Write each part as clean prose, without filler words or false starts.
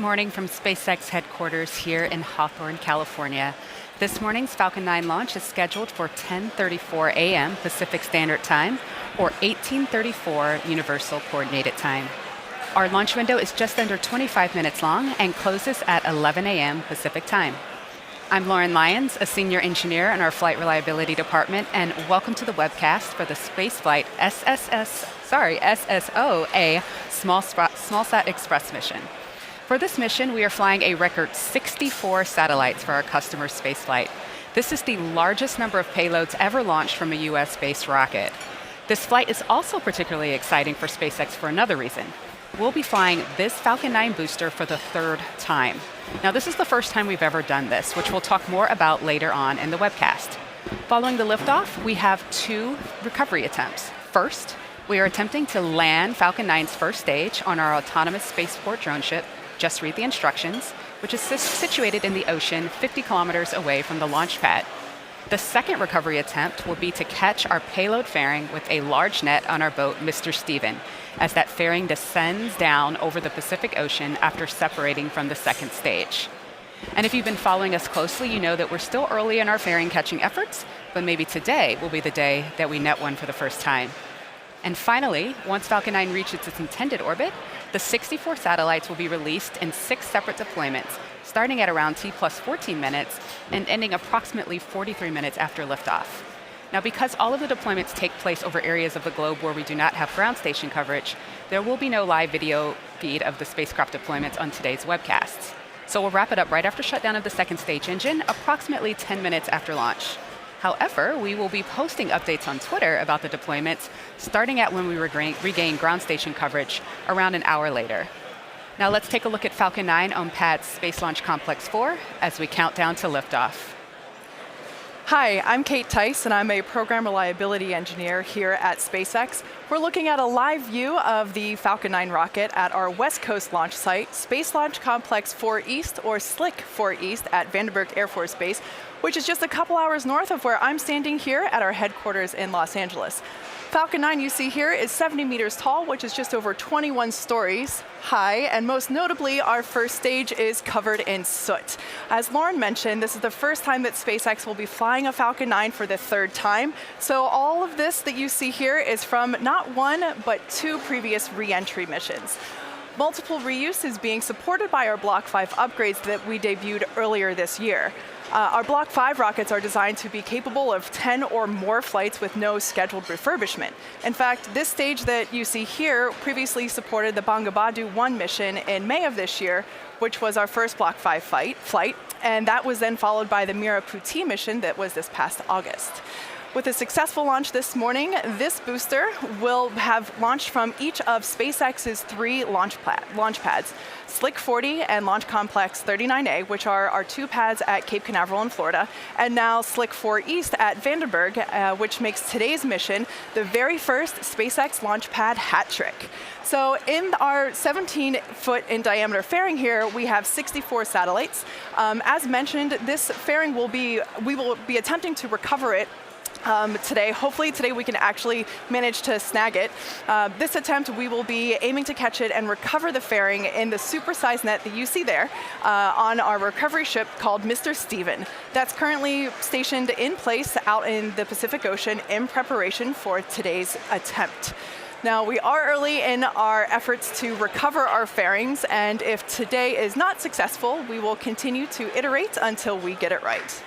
morning from SpaceX headquarters here in Hawthorne, California. This morning's Falcon 9 launch is scheduled for 10:34 a.m. Pacific Standard Time or 18:34 Universal Coordinated Time. Our launch window is just under 25 minutes long and closes at 11 a.m. Pacific Time. I'm Lauren Lyons, a senior engineer in our Flight Reliability Department, and welcome to the webcast for the Spaceflight SSO-A SmallSat Express mission. For this mission, we are flying a record 64 satellites for our customer spaceflight. This is the largest number of payloads ever launched from a US-based rocket. This flight is also particularly exciting for SpaceX for another reason. We'll be flying this Falcon 9 booster for the third time. Now, this is the first time we've ever done this, which we'll talk more about later on in the webcast. Following the liftoff, we have two recovery attempts. First, we are attempting to land Falcon 9's first stage on our autonomous spaceport drone ship, Just Read the Instructions, which is situated in the ocean 50 kilometers away from the launch pad. The second recovery attempt will be to catch our payload fairing with a large net on our boat, Mr. Steven, as that fairing descends down over the Pacific Ocean after separating from the second stage. And if you've been following us closely, you know that we're still early in our fairing catching efforts, but maybe today will be the day that we net one for the first time. And finally, once Falcon 9 reaches its intended orbit, the 64 satellites will be released in 6 separate deployments, starting at around T+14 minutes and ending approximately 43 minutes after liftoff. Now, because all of the deployments take place over areas of the globe where we do not have ground station coverage, there will be no live video feed of the spacecraft deployments on today's webcasts. So we'll wrap it up right after shutdown of the second stage engine, approximately 10 minutes after launch. However, we will be posting updates on Twitter about the deployments, starting at when we regain ground station coverage around an hour later. Now let's take a look at Falcon 9 on pad Space Launch Complex 4 as we count down to liftoff. Hi, I'm Kate Tice, and I'm a program reliability engineer here at SpaceX. We're looking at a live view of the Falcon 9 rocket at our West Coast launch site, Space Launch Complex 4 East, or SLIC 4 East at Vandenberg Air Force Base, which is just a couple hours north of where I'm standing here at our headquarters in Los Angeles. Falcon 9 you see here is 70 meters tall, which is just over 21 stories high, and most notably, our first stage is covered in soot. As Lauren mentioned, this is the first time that SpaceX will be flying a Falcon 9 for the third time. So all of this that you see here is from not one, but 2 previous re-entry missions. Multiple reuse is being supported by our Block 5 upgrades that we debuted earlier this year. Our Block 5 rockets are designed to be capable of 10 or more flights with no scheduled refurbishment. In fact, this stage that you see here previously supported the Bangabadu 1 mission in May of this year, which was our first Block 5 flight, and that was then followed by the Miraputi mission that was this past August. With a successful launch this morning, this booster will have launched from each of SpaceX's 3 launch pads, SLIC 40 and Launch Complex 39A, which are our 2 pads at Cape Canaveral in Florida, and now SLIC 4 East at Vandenberg, which makes today's mission the very first SpaceX launch pad hat trick. So in our 17-foot in diameter fairing here, we have 64 satellites. As mentioned, this fairing we will be attempting to recover it today. Hopefully today we can actually manage to snag it. This attempt we will be aiming to catch it and recover the fairing in the supersized net that you see there on our recovery ship called Mr. Steven. That's currently stationed in place out in the Pacific Ocean in preparation for today's attempt. Now, we are early in our efforts to recover our fairings, and if today is not successful, we will continue to iterate until we get it right.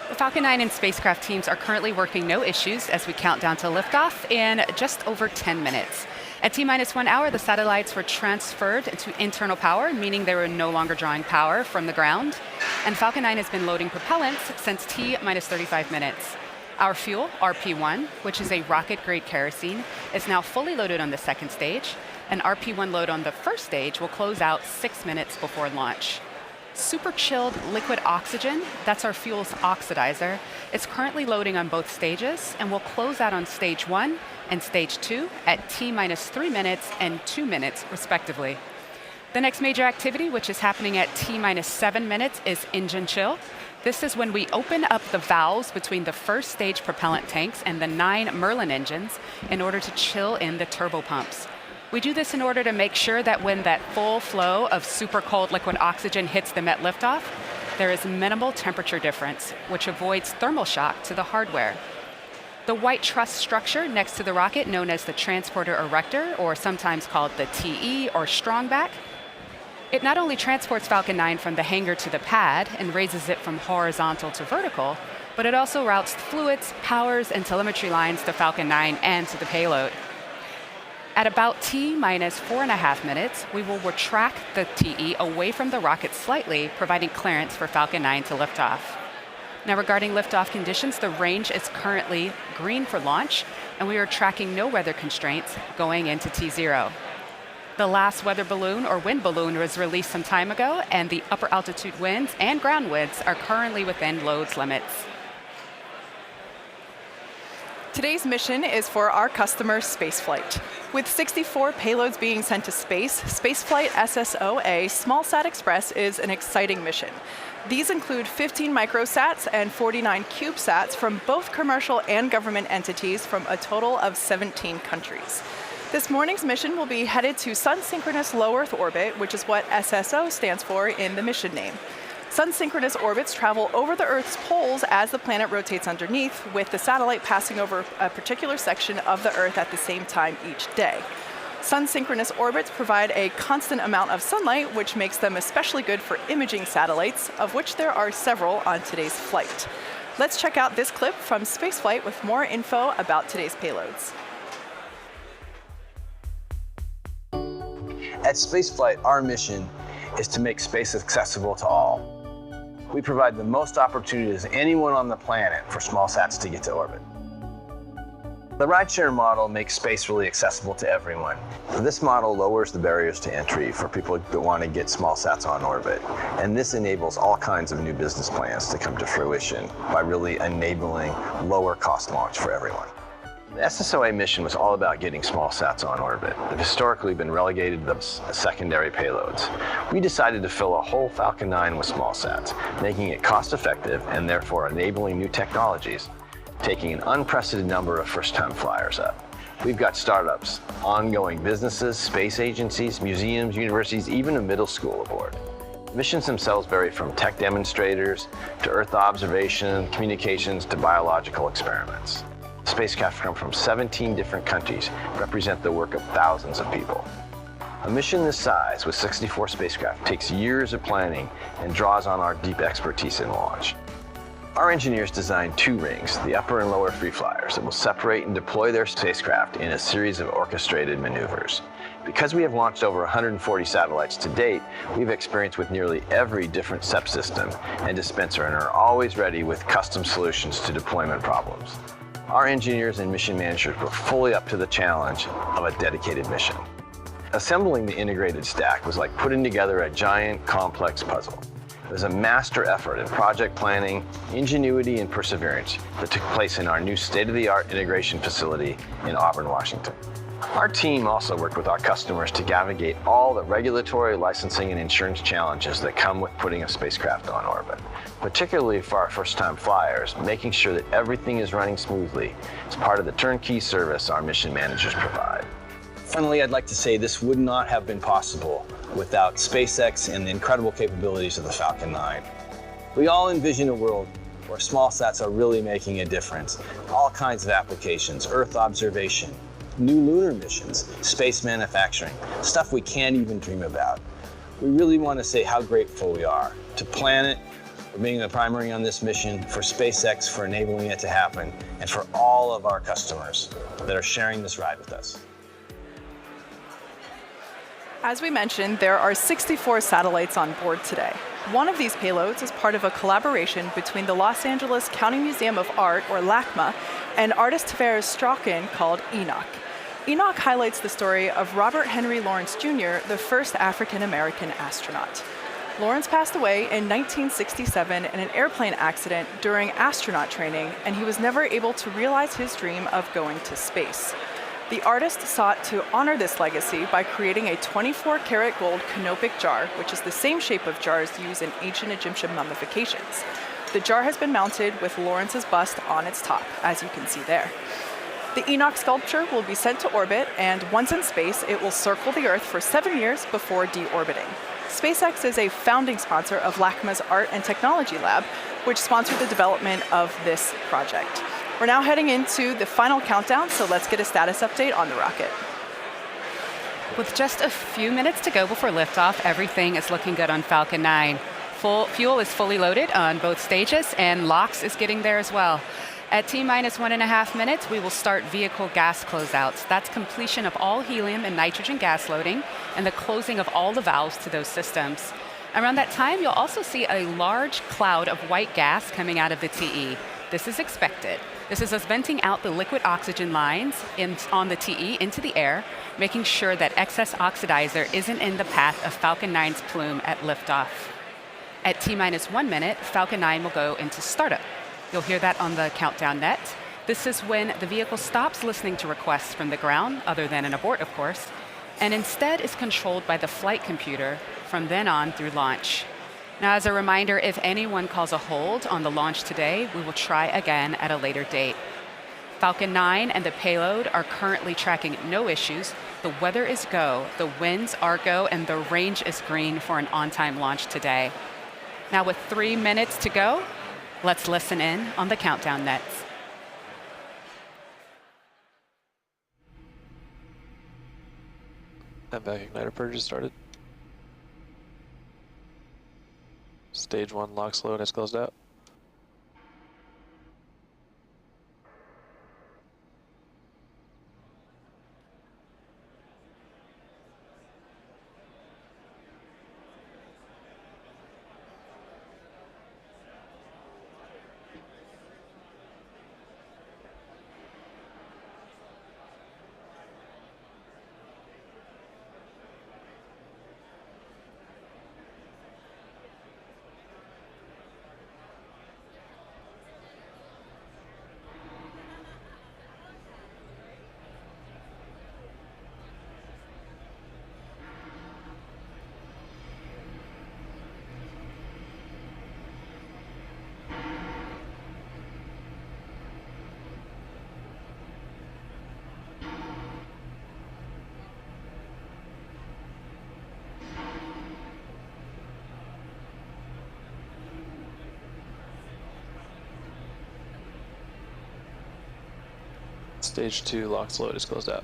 The Falcon 9 and spacecraft teams are currently working no issues as we count down to liftoff in just over 10 minutes. At T-1 hour, the satellites were transferred to internal power, meaning they were no longer drawing power from the ground. And Falcon 9 has been loading propellants since T-35 minutes. Our fuel, RP1, which is a rocket-grade kerosene, is now fully loaded on the second stage, and RP1 load on the first stage will close out 6 minutes before launch. Super chilled liquid oxygen, that's our fuel's oxidizer, is currently loading on both stages and will close out on stage 1 and stage 2 at T-3 minutes and 2 minutes, respectively. The next major activity, which is happening at T-7 minutes, is engine chill. This is when we open up the valves between the first stage propellant tanks and the 9 Merlin engines in order to chill in the turbopumps. We do this in order to make sure that when that full flow of super cold liquid oxygen hits them at liftoff, there is minimal temperature difference, which avoids thermal shock to the hardware. The white truss structure next to the rocket, known as the transporter erector, or sometimes called the TE or strongback, it not only transports Falcon 9 from the hangar to the pad and raises it from horizontal to vertical, but it also routes fluids, powers, and telemetry lines to Falcon 9 and to the payload. At about T minus 4.5 minutes, we will retract the TE away from the rocket slightly, providing clearance for Falcon 9 to lift off. Now, regarding liftoff conditions, the range is currently green for launch, and we are tracking no weather constraints going into T0. The last weather balloon or wind balloon was released some time ago, and the upper altitude winds and ground winds are currently within loads limits. Today's mission is for our customer, Spaceflight. With 64 payloads being sent to space, Spaceflight SSO-A SmallSat Express is an exciting mission. These include 15 microsats and 49 CubeSats from both commercial and government entities from a total of 17 countries. This morning's mission will be headed to Sun-synchronous low Earth orbit, which is what SSO stands for in the mission name. Sun-synchronous orbits travel over the Earth's poles as the planet rotates underneath, with the satellite passing over a particular section of the Earth at the same time each day. Sun-synchronous orbits provide a constant amount of sunlight, which makes them especially good for imaging satellites, of which there are several on today's flight. Let's check out this clip from Spaceflight with more info about today's payloads. At Spaceflight, our mission is to make space accessible to all. We provide the most opportunities anyone on the planet for small sats to get to orbit. The rideshare model makes space really accessible to everyone. This model lowers the barriers to entry for people that want to get small sats on orbit. And this enables all kinds of new business plans to come to fruition by really enabling lower cost launch for everyone. The SSO-A mission was all about getting small sats on orbit. They've historically been relegated to secondary payloads. We decided to fill a whole Falcon 9 with small sats, making it cost-effective and therefore enabling new technologies, taking an unprecedented number of first-time flyers up. We've got startups, ongoing businesses, space agencies, museums, universities, even a middle school aboard. The missions themselves vary from tech demonstrators to Earth observation, communications, to biological experiments. Spacecraft come from 17 different countries, represent the work of thousands of people. A mission this size with 64 spacecraft takes years of planning and draws on our deep expertise in launch. Our engineers designed two rings, the upper and lower free flyers, that will separate and deploy their spacecraft in a series of orchestrated maneuvers. Because we have launched over 140 satellites to date, we have experience with nearly every different SEP system and dispenser and are always ready with custom solutions to deployment problems. Our engineers and mission managers were fully up to the challenge of a dedicated mission. Assembling the integrated stack was like putting together a giant, complex puzzle. It was a master effort in project planning, ingenuity, and perseverance that took place in our new state-of-the-art integration facility in Auburn, Washington. Our team also worked with our customers to navigate all the regulatory, licensing, and insurance challenges that come with putting a spacecraft on orbit. Particularly for our first-time flyers, making sure that everything is running smoothly is part of the turnkey service our mission managers provide. Finally, I'd like to say this would not have been possible without SpaceX and the incredible capabilities of the Falcon 9. We all envision a world where small sats are really making a difference. All kinds of applications, Earth observation, new lunar missions, space manufacturing, stuff we can't even dream about. We really want to say how grateful we are to Planet for being the primary on this mission, for SpaceX for enabling it to happen, and for all of our customers that are sharing this ride with us. As we mentioned, there are 64 satellites on board today. One of these payloads is part of a collaboration between the Los Angeles County Museum of Art, or LACMA, and artist Tavares Strachan called Enoch. Enoch highlights the story of Robert Henry Lawrence Jr., the first African-American astronaut. Lawrence passed away in 1967 in an airplane accident during astronaut training, and he was never able to realize his dream of going to space. The artist sought to honor this legacy by creating a 24-karat gold canopic jar, which is the same shape of jars used in ancient Egyptian mummifications. The jar has been mounted with Lawrence's bust on its top, as you can see there. The Enoch sculpture will be sent to orbit, and once in space, it will circle the Earth for 7 years before deorbiting. SpaceX is a founding sponsor of LACMA's Art and Technology Lab, which sponsored the development of this project. We're now heading into the final countdown, so let's get a status update on the rocket. With just a few minutes to go before liftoff, everything is looking good on Falcon 9. Fuel is fully loaded on both stages, and LOX is getting there as well. At T-minus 1.5 minutes, we will start vehicle gas closeouts. That's completion of all helium and nitrogen gas loading and the closing of all the valves to those systems. Around that time, you'll also see a large cloud of white gas coming out of the TE. This is expected. This is us venting out the liquid oxygen lines on the TE into the air, making sure that excess oxidizer isn't in the path of Falcon 9's plume at liftoff. At T-minus 1 minute, Falcon 9 will go into startup. You'll hear that on the countdown net. This is when the vehicle stops listening to requests from the ground, other than an abort, of course, and instead is controlled by the flight computer from then on through launch. Now, as a reminder, if anyone calls a hold on the launch today, we will try again at a later date. Falcon 9 and the payload are currently tracking no issues. The weather is go, the winds are go, and the range is green for an on-time launch today. Now, with 3 minutes to go, let's listen in on the countdown nets. MVAC igniter purge has started. Stage 1 LOX load has closed out. Stage 2 LOX load is closed out.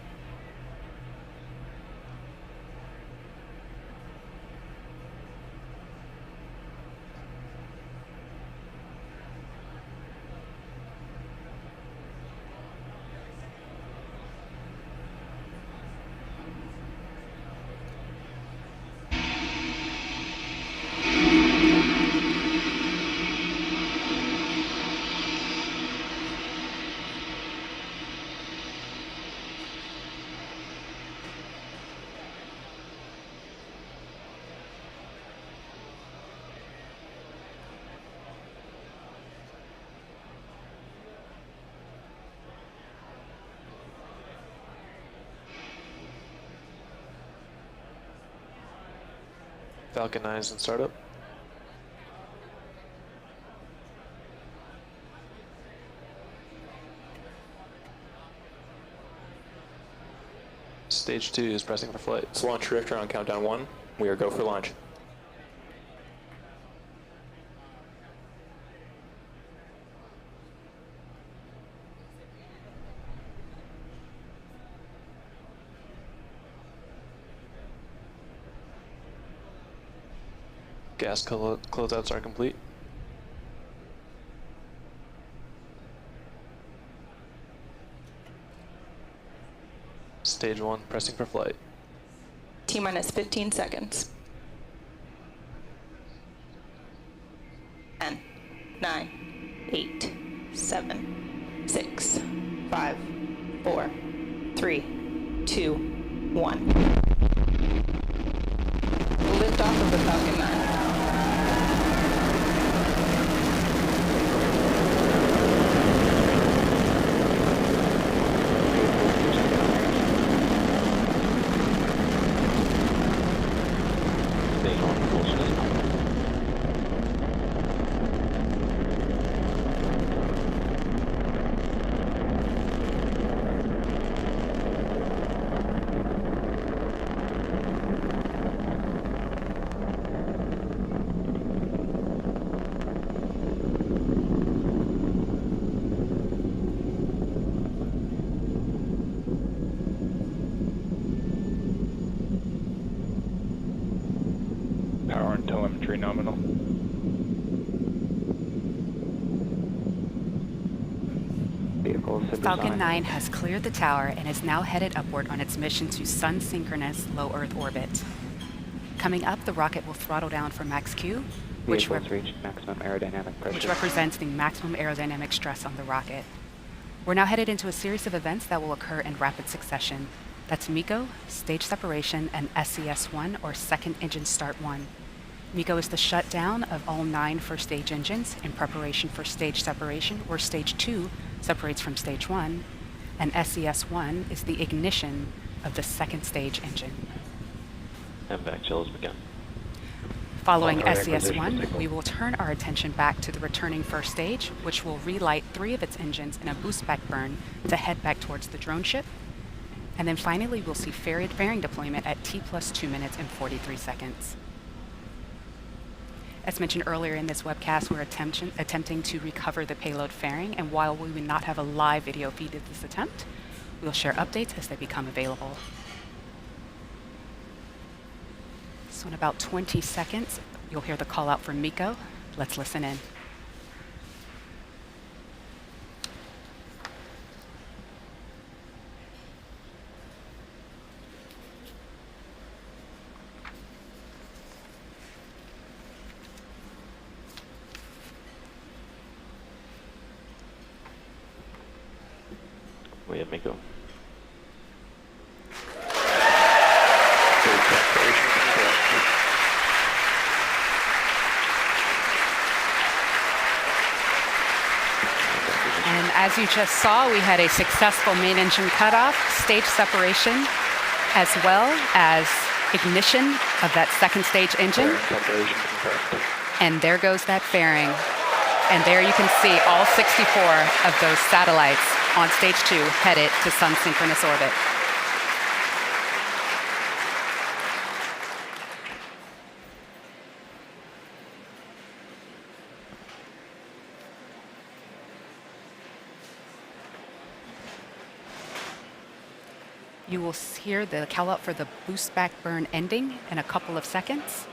Falcon 9 is in startup. Stage 2 is pressing for flight. It's launch drifter on countdown 1. We are go for launch. Gas closeouts are complete. Stage 1 pressing for flight. T-minus 15 seconds. 10, 9, 8, 7, 6, 5, 4, 3, 2, 1. Liftoff of the Falcon 9. nominal. Falcon 9 has cleared the tower and is now headed upward on its mission to sun-synchronous low Earth orbit. Coming up, the rocket will throttle down for max Q, which reached maximum aerodynamic pressure. Which represents the maximum aerodynamic stress on the rocket. We're now headed into a series of events that will occur in rapid succession. That's MECO, stage separation, and SES-1, or second engine start 1. MECO is the shutdown of all 9 first stage engines in preparation for stage separation, where stage 2 separates from stage 1, and SES-1 is the ignition of the second stage engine. MVAC chill has begun. Following SES-1, we will turn our attention back to the returning first stage, which will relight 3 of its engines in a boost back burn to head back towards the drone ship. And then finally, we'll see fairing deployment at T+2 minutes and 43 seconds. As mentioned earlier in this webcast, we're attempting to recover the payload fairing, and while we will not have a live video feed of this attempt, we'll share updates as they become available. So in about 20 seconds, you'll hear the call out from MECO. Let's listen in. We have MECO. And as you just saw, we had a successful main engine cutoff, stage separation, as well as ignition of that second stage engine. And there goes that fairing. And there you can see all 64 of those satellites on stage 2 headed to sun-synchronous orbit. You will hear the call out for the boost back burn ending in a couple of seconds.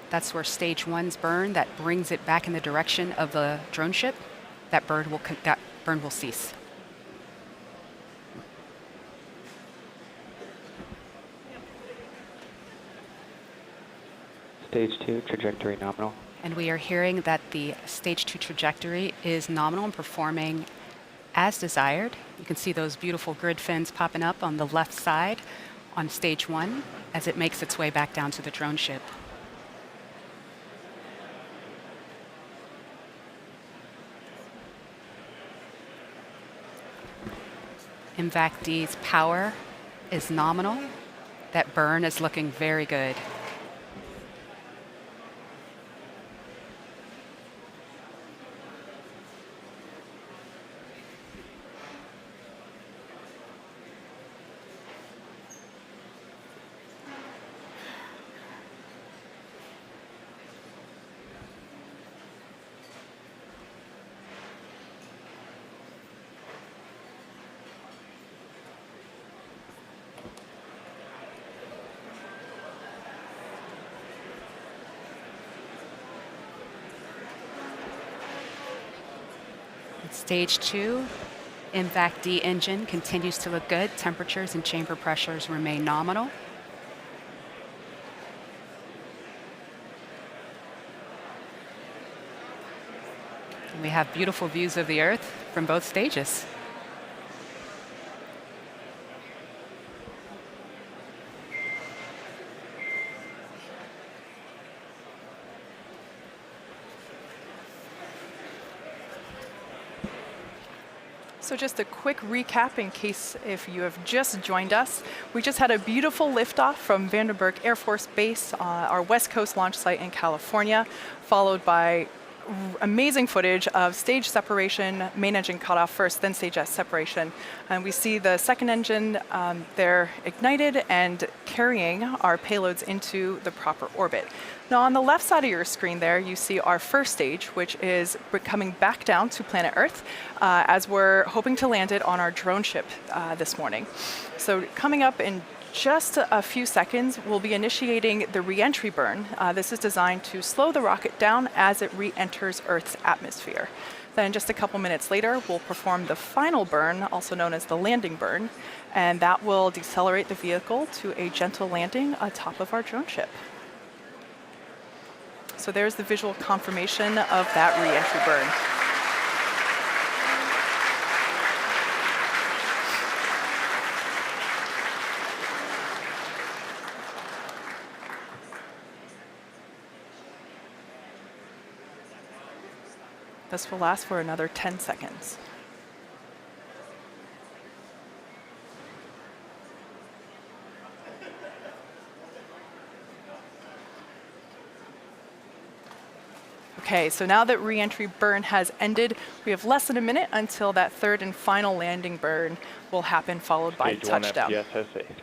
That's where stage 1's burn that brings it back in the direction of the drone ship. That burn will cease. Stage 2 trajectory nominal. And we are hearing that the stage 2 trajectory is nominal and performing as desired. You can see those beautiful grid fins popping up on the left side on stage 1 as it makes its way back down to the drone ship. MVAC-D's power is nominal. That burn is looking very good. Stage 2, MVAC-D engine continues to look good. Temperatures and chamber pressures remain nominal. And we have beautiful views of the Earth from both stages. So just a quick recap in case if you have just joined us. We just had a beautiful liftoff from Vandenberg Air Force Base, our West Coast launch site in California, followed by amazing footage of stage separation, main engine cutoff first, then stage S separation. And we see the second engine there ignited and carrying our payloads into the proper orbit. Now on the left side of your screen there, you see our first stage, which is coming back down to planet Earth as we're hoping to land it on our drone ship this morning. So coming up in just a few seconds, we'll be initiating the re-entry burn. This is designed to slow the rocket down as it re-enters Earth's atmosphere. Then just a couple minutes later, we'll perform the final burn, also known as the landing burn, and that will decelerate the vehicle to a gentle landing atop of our drone ship. So there's the visual confirmation of that re-entry burn. This will last for another 10 seconds. Okay, so now that re-entry burn has ended, we have less than a minute until that third and final landing burn will happen, followed by Stage 1 touchdown. FPS has saved.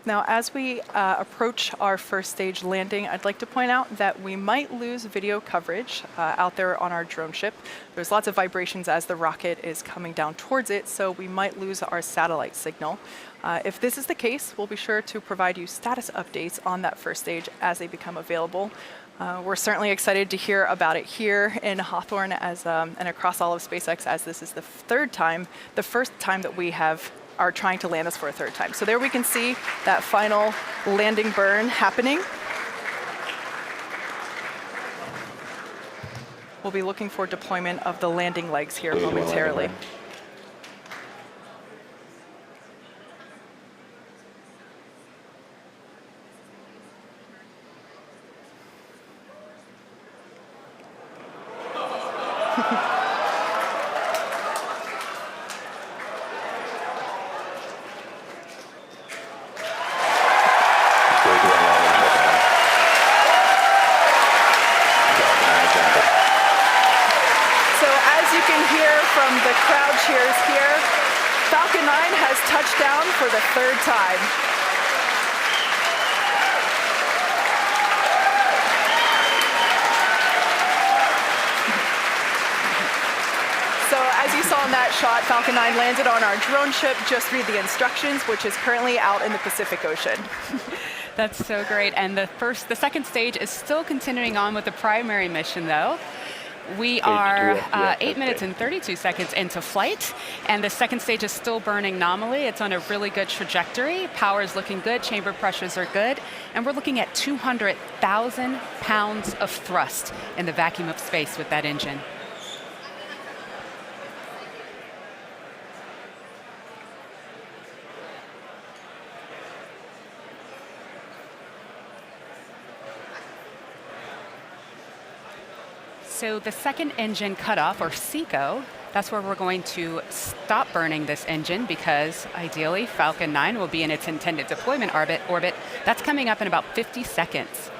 Now, as we approach our first stage landing, I'd like to point out that we might lose video coverage out there on our drone ship. There's lots of vibrations as the rocket is coming down towards it, so we might lose our satellite signal. If this is the case, we'll be sure to provide you status updates on that first stage as they become available. We're certainly excited to hear about it here in Hawthorne and across all of SpaceX, as this is the first time that we are trying to land this for a third time. So there we can see that final landing burn happening. We'll be looking for deployment of the landing legs here momentarily. Falcon 9 has touched down for the third time. So as you saw in that shot, Falcon 9 landed on our drone ship. Just read the instructions, which is currently out in the Pacific Ocean. That's so great. And the second stage is still continuing on with the primary mission, though. We are 8 minutes and 32 seconds into flight, and the second stage is still burning nominally. It's on a really good trajectory. Power is looking good, chamber pressures are good, and we're looking at 200,000 pounds of thrust in the vacuum of space with that engine. So the second engine cutoff, or SECO, that's where we're going to stop burning this engine, because ideally Falcon 9 will be in its intended deployment orbit. That's coming up in about 50 seconds.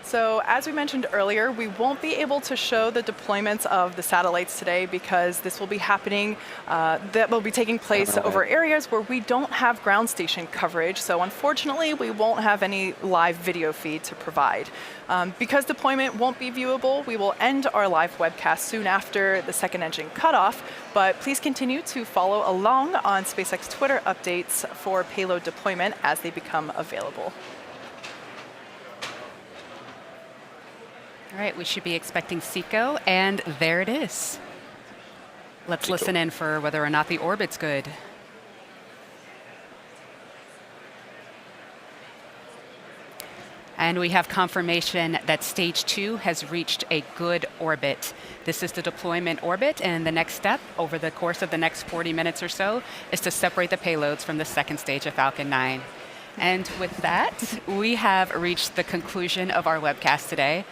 So as we mentioned earlier, we won't be able to show the deployments of the satellites today, because this will be happening, that will be taking place over areas where we don't have ground station coverage. So unfortunately, we won't have any live video feed to provide. Because deployment won't be viewable, we will end our live webcast soon after the second engine cutoff, but please continue to follow along on SpaceX Twitter updates for payload deployment as they become available. All right, we should be expecting SECO, and there it is. Let's listen in for whether or not the orbit's good. And we have confirmation that stage 2 has reached a good orbit. This is the deployment orbit, and the next step over the course of the next 40 minutes or so is to separate the payloads from the second stage of Falcon 9. And with that, we have reached the conclusion of our webcast today.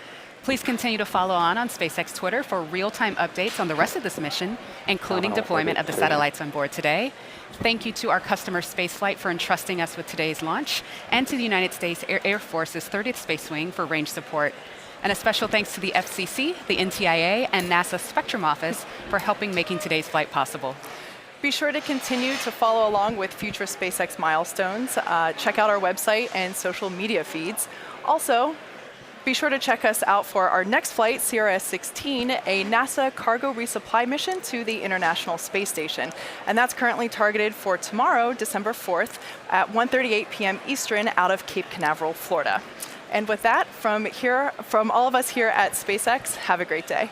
Please continue to follow on SpaceX Twitter for real-time updates on the rest of this mission, including deployment of the satellites on board today. Thank you to our customer Spaceflight for entrusting us with today's launch, and to the United States Air Force's 30th Space Wing for range support. And a special thanks to the FCC, the NTIA, and NASA Spectrum Office for helping making today's flight possible. Be sure to continue to follow along with future SpaceX milestones. Check out our website and social media feeds. Also, be sure to check us out for our next flight, CRS-16, a NASA cargo resupply mission to the International Space Station. And that's currently targeted for tomorrow, December 4th, at 1:38 p.m. Eastern out of Cape Canaveral, Florida. And with that, from all of us here at SpaceX, have a great day.